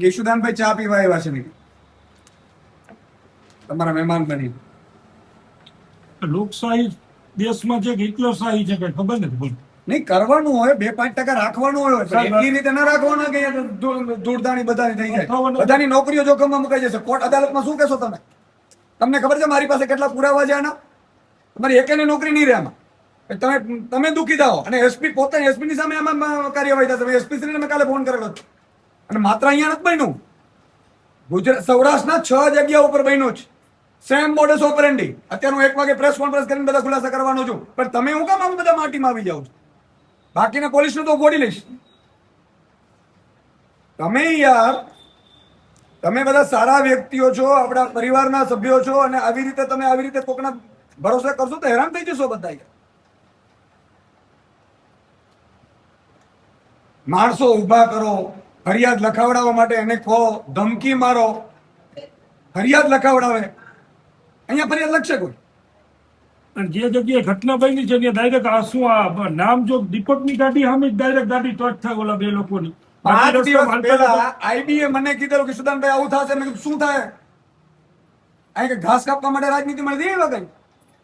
કેશુદાનભાઈ ચા પીવા આવ્યા છે નહીં તમારા મહેમાન બની. લોકશાહી દેશમાં છે કે હિટલરશાહી છે કઈ ખબર નથી બોલ. નહીં કરવાનું હોય 2-5% રાખવાનું હોય પણ એ રીતે ના રાખવાનું કે ધૂળધાણી બધાની થઈ જાય. બધાની નોકરીઓ જોખમમાં મુકાઈ જશે. કોર્ટ અદાલતમાં શું કહેશો તમે? તમને ખબર છે મારી પાસે કેટલા પુરાવા છે આના? તમારી એકેની નોકરી નહીં રહે આમાં. તમે દુઃખી થાઓ અને એસપી પોતે એસપી ની સામે આમાં કાર્યવાહી થશે. તમે એસપી શ્રીને મેં કાલે ફોન કરેલો અને માત્ર અહીંયા નથી બન્યું, ગુજરાત સૌરાષ્ટ્રના 6 જગ્યા ઉપર બન્યું છે. Same modus operandi. અત્યારે હું 1 વાગે પ્રેસ કોન્ફરન્સ કરીને બધા ખુલાસા કરવાનો છું, પણ તમે હું કામ આમ બધા માટીમાં આવી જાવ છો? બાકીના પોલીસનું તો ગોળી લઈશ. તમે યાર, તમે બધા સારા વ્યક્તિઓ છો, આપણા પરિવારના સભ્યો છો અને આવી રીતે કોકના ભરોસે કરશો તો હેરાન થઈ જશો બધા. માણસો ઉભા કરો, ફરિયાદ લખાવડાવવા માટે એને કહો, ધમકી મારો, ફરિયાદ લખાવડાવે. અહીંયા ફરિયાદ લખશે કોઈ? અને જે જગ્યાએ ઘટના બની છે ત્યાં ડાયરેક્ટ આ શું આ નામ જો દીપકની ગાડી સામે ડાયરેક્ટ ગાડી ટચ થાય ઓલા 2 લોકોની. 5 દિવસ પહેલા આઈબીએ મને કીધેલું કે સુદાનભાઈ આવું થશે. મેં કીધું શું થાય? અહીં કે ઘાસ કાપવા માટે રાજનીતિ મળતી એ વખત